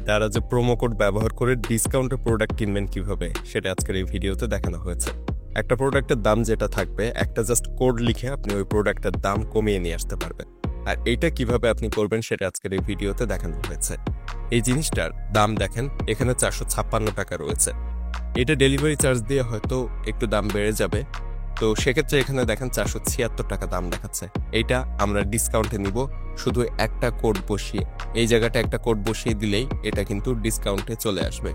দারাজে promo code ব্যবহার করে ডিসকাউন্টে প্রোডাক্ট কিনবেন কিভাবে সেটা আজকের এই ভিডিওতে দেখানো হয়েছে। একটা প্রোডাক্টের দাম যেটা থাকবে, একটা জাস্ট কোড লিখে আপনি ওই প্রোডাক্টের দাম কমিয়ে নিয়ে আসতে পারবেন। আর এইটা কিভাবে আপনি করবেন সেটা আজকের এই ভিডিওতে দেখানো হয়েছে। এই জিনিসটার দাম দেখেন, এখানে 456 টাকা রয়েছে। এটা ডেলিভারি চার্জ দিয়ে হয়তো একটু দাম বেড়ে যাবে, তো সেক্ষেত্রে এখানে দেখেন 476 টাকা দাম দেখাচ্ছে। এইটা আমরা ডিসকাউন্টে নিব শুধু একটা কোড বসিয়ে। এই জায়গাটা একটা কোড বসিয়ে দিলেই এটা কিন্তু ডিসকাউন্টে চলে আসবে।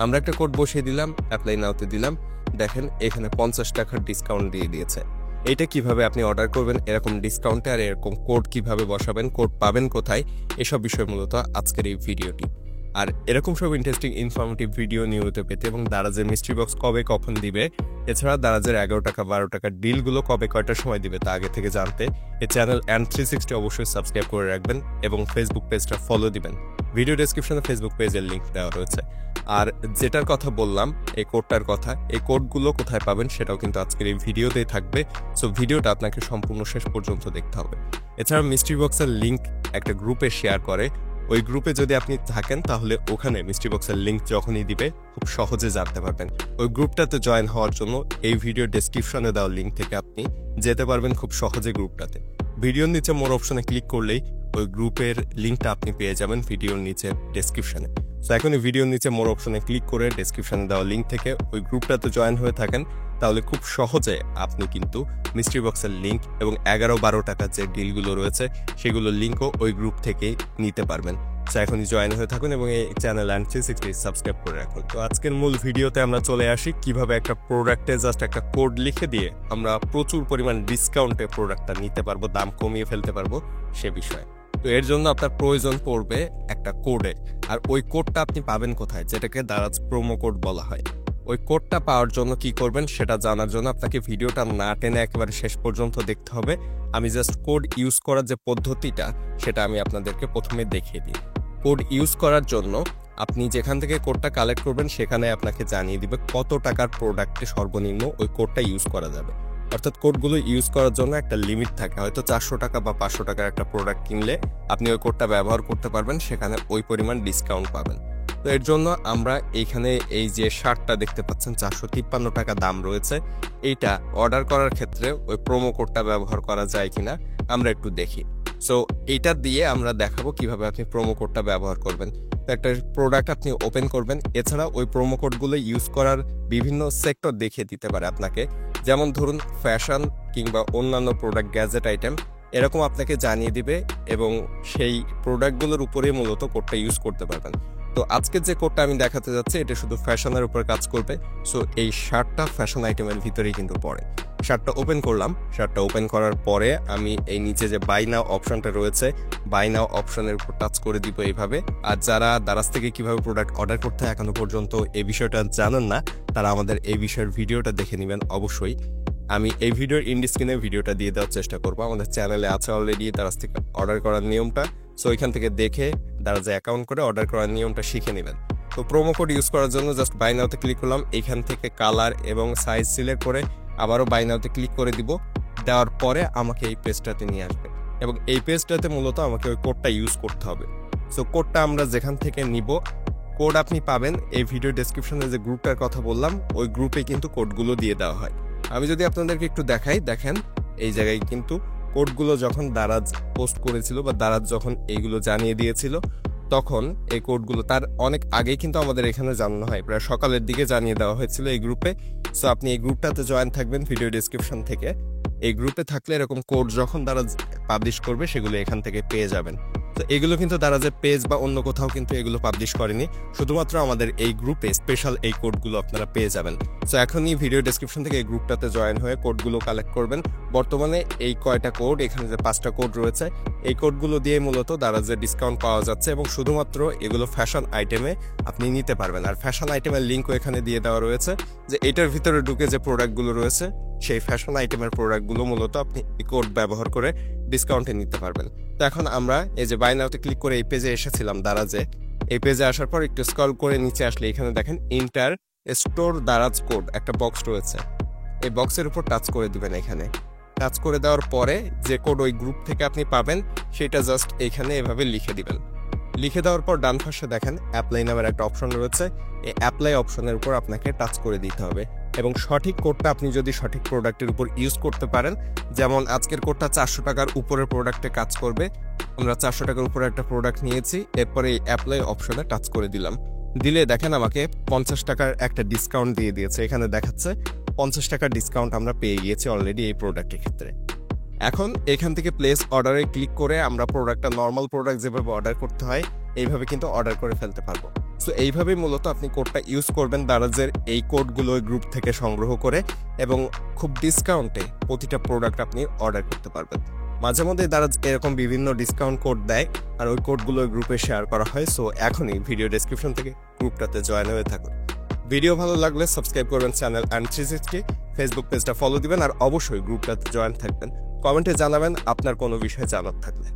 আমরা একটা কোড বসিয়ে দিলাম, অ্যাপ্লাই নাওতে দিলাম, দেখেন এখানে 50 টাকার ডিসকাউন্ট দিয়ে দিয়েছে। এইটা কিভাবে আপনি অর্ডার করবেন এরকম ডিসকাউন্টে, আর এরকম কোড কিভাবে বসাবেন, কোড পাবেন কোথায়, এসব বিষয় মূলত আজকের এই ভিডিওটি। আর এরকম সব ইন্টারেস্টিং ইনফরমেটিভ ভিডিও নিয়মিত পেতে এবং দারাজের মিস্ট্রি বক্স কবে কখন দিবে, এছাড়া দারাজের 11 টাকা 12 টাকার ডিলগুলো কবে কয়টার সময় দিবে তা আগে থেকে জানতে এই চ্যানেল and360 অবশ্যই সাবস্ক্রাইব করে রাখবেন এবং ফেসবুক পেজটা ফলো দিবেন। ভিডিও ডেসক্রিপশনে ফেসবুক পেজের লিঙ্ক দেওয়া রয়েছে। আর যেটার কথা বললাম, এই কোডটার কথা, এই কোডগুলো কোথায় পাবেন সেটাও কিন্তু আজকের এই ভিডিওতেই থাকবে। সো ভিডিওটা আপনাকে সম্পূর্ণ শেষ পর্যন্ত দেখতে হবে। এছাড়া মিস্ট্রি বক্সের লিঙ্ক একটা গ্রুপে শেয়ার করে, ওই গ্রুপে যদি আপনি থাকেন তাহলে ওখানে মিস্ট্রি বক্সের লিঙ্ক যখনই দিবে খুব সহজে জানতে পারবেন। ওই গ্রুপটাতে জয়েন হওয়ার জন্য এই ভিডিও ডেসক্রিপশনে দেওয়া লিঙ্ক থেকে আপনি যেতে পারবেন খুব সহজে গ্রুপটাতে। ভিডিওর নিচে মোর অপশনে ক্লিক করলেই ওই গ্রুপের লিঙ্কটা আপনি পেয়ে যাবেন ভিডিওর নিচে ডেসক্রিপশনে। সো এখন এই ভিডিওর নিচে মোর অপশনে ক্লিক করে ডেসক্রিপশনে দেওয়া লিঙ্ক থেকে ওই গ্রুপটাতে জয়েন হয়ে থাকেন, তাহলে খুব সহজে আপনি কিন্তু মিস্ট্রি বক্সের লিঙ্ক এবং 11-12 টাকার যে ডিলগুলো রয়েছে সেগুলোর লিঙ্কও ওই গ্রুপ থেকে নিতে পারবেন। সো এখনই জয়েন হয়ে থাকুন এবং এই চ্যানেল and360 সাবস্ক্রাইব করে রাখুন। তো আজকের মূল ভিডিওতে আমরা চলে আসি কিভাবে একটা প্রোডাক্টে জাস্ট একটা কোড লিখে দিয়ে আমরা প্রচুর পরিমাণ ডিসকাউন্টে প্রোডাক্টটা নিতে পারবো, দাম কমিয়ে ফেলতে পারবো সে বিষয়ে। তো এর জন্য আপনার প্রয়োজন পড়বে একটা কোডে। আর ওই কোডটা আপনি পাবেন কোথায়, যেটাকে দারাজ প্রোমো কোড বলা হয়। ওই কোডটা পাওয়ার জন্য কি করবেন সেটা জানার জন্য আপনাকে ভিডিওটা না টেনে একেবারে শেষ পর্যন্ত দেখতে হবে। আমি জাস্ট কোড ইউজ করার যে পদ্ধতিটা সেটা আমি আপনাদেরকে প্রথমে দেখিয়ে দিই। কোড ইউজ করার জন্য আপনি যেখান থেকে কোডটা কালেক্ট করবেন সেখানে আপনাকে জানিয়ে দিবে কত টাকার প্রোডাক্টে সর্বনিম্ন ওই কোডটা ইউজ করা যাবে। অর্থাৎ কোডগুলো ইউজ করার জন্য একটা লিমিট থাকে, হয়তো 400 টাকা বা 500 টাকার একটা প্রোডাক্ট কিনলে আপনি ওই কোডটা ব্যবহার করতে পারবেন, সেখানে ওই পরিমাণ ডিসকাউন্ট পাবেন। তো এর জন্য আমরা এইখানে এই যে শার্টটা দেখতে পাচ্ছেন 453 টাকা দাম রয়েছে, এইটা অর্ডার করার ক্ষেত্রে ওই প্রোমো কোডটা ব্যবহার করা যায় কিনা আমরা একটু দেখি। সো এইটা দিয়ে আমরা দেখাবো কিভাবে আপনি প্রোমো কোডটা ব্যবহার করবেন। তো একটা প্রোডাক্ট আপনি ওপেন করবেন, এছাড়া ওই প্রোমো কোডগুলো ইউজ করার বিভিন্ন সেক্টর দেখিয়ে দিতে পারে আপনাকে। যেমন ধরুন ফ্যাশন কিংবা অন্যান্য প্রোডাক্ট, গ্যাজেট আইটেম, এরকম আপনাকে জানিয়ে দিবে এবং সেই প্রোডাক্টগুলোর উপরে মূলত কোডটা ইউজ করতে পারবেন। তো আজকে যে কোডটা আমি দেখাতে যাচ্ছি এটা শুধু ফ্যাশনের উপর কাজ করবে। সো এই শার্টটা ফ্যাশন আইটেমের ভিতরেই কিন্তু পড়ে। শার্টটা ওপেন করলাম, শার্টটা ওপেন করার পরে আমি এই নিচে যে বাই নাও অপশনটা রয়েছে, বাই নাও অপশনের উপর টাচ করে দিব এইভাবে। আর যারা দারাজ থেকে কিভাবে প্রোডাক্ট অর্ডার করতে হয় এখনো পর্যন্ত এই বিষয়টা জানেন না, তারা আমাদের এই বিষয়ের ভিডিওটা দেখে নেবেন অবশ্যই। আমি এই ভিডিওর ইন্ডি স্ক্রিনে ভিডিওটা দিয়ে দেওয়ার চেষ্টা করবো, আমাদের চ্যানেলে আছে অলরেডি দারাজ থেকে অর্ডার করার নিয়মটা। সো ওইখান থেকে দেখে দারাজে অ্যাকাউন্ট করে অর্ডার করার নিয়মটা শিখে নেবেন। তো প্রোমো কোড ইউজ করার জন্য জাস্ট বাই নাওতে ক্লিক করলাম, এইখান থেকে কালার এবং সাইজ সিলেক্ট করে আবারও বাই নাওতে ক্লিক করে দিব। দেওয়ার পরে আমাকে এই পেজটাতে নিয়ে আসবে এবং এই পেজটাতে মূলত আমাকে ওই কোডটা ইউজ করতে হবে। সো কোডটা আমরা যেখান থেকে নিব, কোড আপনি পাবেন এই ভিডিও ডেসক্রিপশনে যে গ্রুপটার কথা বললাম, ওই গ্রুপে কিন্তু কোডগুলো দিয়ে দেওয়া হয়। আমি যদি আপনাদেরকে একটু দেখাই, দেখেন এই জায়গায় কিন্তু কোডগুলো যখন দারাজ পোস্ট করেছিল বা দারাজ যখন এইগুলো জানিয়ে দিয়েছিল তখন এই কোডগুলো তার অনেক আগেই কিন্তু আমাদের এখানে জানানো হয়, প্রায় সকালের দিকে জানিয়ে দেওয়া হয়েছিল এই গ্রুপে। সো আপনি এই গ্রুপটাতে জয়েন থাকবেন ভিডিও ডেসক্রিপশন থেকে। এই গ্রুপে থাকলে এরকম কোড যখন দারাজ পাবলিশ করবে সেগুলো এখান থেকে পেয়ে যাবেন। তো এগুলো কিন্তু দারাজের পেজ বা অন্য কোথাও কিন্তু এগুলো পাবলিশ করেনি, শুধুমাত্র আমাদের এই গ্রুপে স্পেশাল এই কোডগুলো আপনারা পেয়ে যাবেন। সো এখনই ভিডিও ডেসক্রিপশন থেকে এই গ্রুপটাতে জয়েন হয়ে কোডগুলো কালেক্ট করবেন। বর্তমানে এই কয়টা কোড, এখানে যে 5টা কোড রয়েছে, এই কোডগুলো দিয়ে মূলত দারাজের ডিসকাউন্ট পাওয়া যাচ্ছে এবং শুধুমাত্র এগুলো ফ্যাশন আইটেমে আপনি নিতে পারবেন। আর ফ্যাশন আইটেমের লিঙ্কও এখানে দিয়ে দেওয়া রয়েছে, যে এটার ভিতরে ঢুকে যে প্রোডাক্টগুলো রয়েছে সেই ফ্যাশন আইটেমের প্রোডাক্টগুলো মূলত আপনি এই কোড ব্যবহার করে ডিসকাউন্টে নিতে পারবেন। তো এখন আমরা এই যে বাই নাওতে ক্লিক করে এই পেজে এসেছিলাম দারাজে। এই পেজে আসার পর একটু স্ক্রল করে নিচে আসলে এখানে দেখেন ইন্টার স্টোর দারাজ কোড একটা বক্স রয়েছে, এই বক্সের উপর টাচ করে দিবেন। এখানে টাচ করে দেওয়ার পরে যে কোড ওই গ্রুপ থেকে আপনি পাবেন সেটা জাস্ট এখানে এভাবে লিখে দিবেন। লিখে দেওয়ার পর ডান পাশে দেখেন অ্যাপ্লাই নামের একটা অপশন রয়েছে। এই অ্যাপ্লাই অপশনের উপর আপনাকে টাচ করে দিতে হবে এবং সঠিক কোডটা আপনি যদি সঠিক প্রোডাক্টের উপর ইউজ করতে পারেন, যেমন আজকের কোডটা 400 টাকার উপরের প্রোডাক্টে কাজ করবে, আমরা 400 টাকার উপরে একটা প্রোডাক্ট নিয়েছি, এরপরে এই অ্যাপ্লাই অপশনে টাচ করে দিলাম। দিলে দেখেন আমাকে 50 টাকার একটা ডিসকাউন্ট দিয়ে দিয়েছে। এখানে দেখাচ্ছে 50 টাকার ডিসকাউন্ট আমরা পেয়ে গিয়েছি অলরেডি এই প্রোডাক্টের ক্ষেত্রে। এখন এখান থেকে প্লেস অর্ডারে ক্লিক করে আমরা প্রোডাক্টটা নর্মাল প্রোডাক্ট যেভাবে অর্ডার করতে হয় এইভাবে কিন্তু অর্ডার করে ফেলতে পারবো। সো এইভাবেই মূলত আপনি কোডটা ইউজ করবেন দারাজের এই কোডগুলো গ্রুপ থেকে সংগ্রহ করে এবং খুব ডিসকাউন্টে প্রতিটা প্রোডাক্ট আপনি অর্ডার করতে পারবেন। মাঝে মধ্যে দারাজ এরকম বিভিন্ন ডিসকাউন্ট কোড দেয় আর ওই কোডগুলো গ্রুপে শেয়ার করা হয়। সো এখনই ভিডিও ডেসক্রিপশন থেকে গ্রুপটাতে জয়েন হয়ে থাকুন। ভিডিও ভালো লাগলে সাবস্ক্রাইব করবেন চ্যানেল and360, ফেসবুক পেজটা ফলো দিবেন আর অবশ্যই গ্রুপটাতে জয়েন থাকবেন। কমেন্টে জানাবেন আপনার কোনো বিষয়ে জানার থাকলে।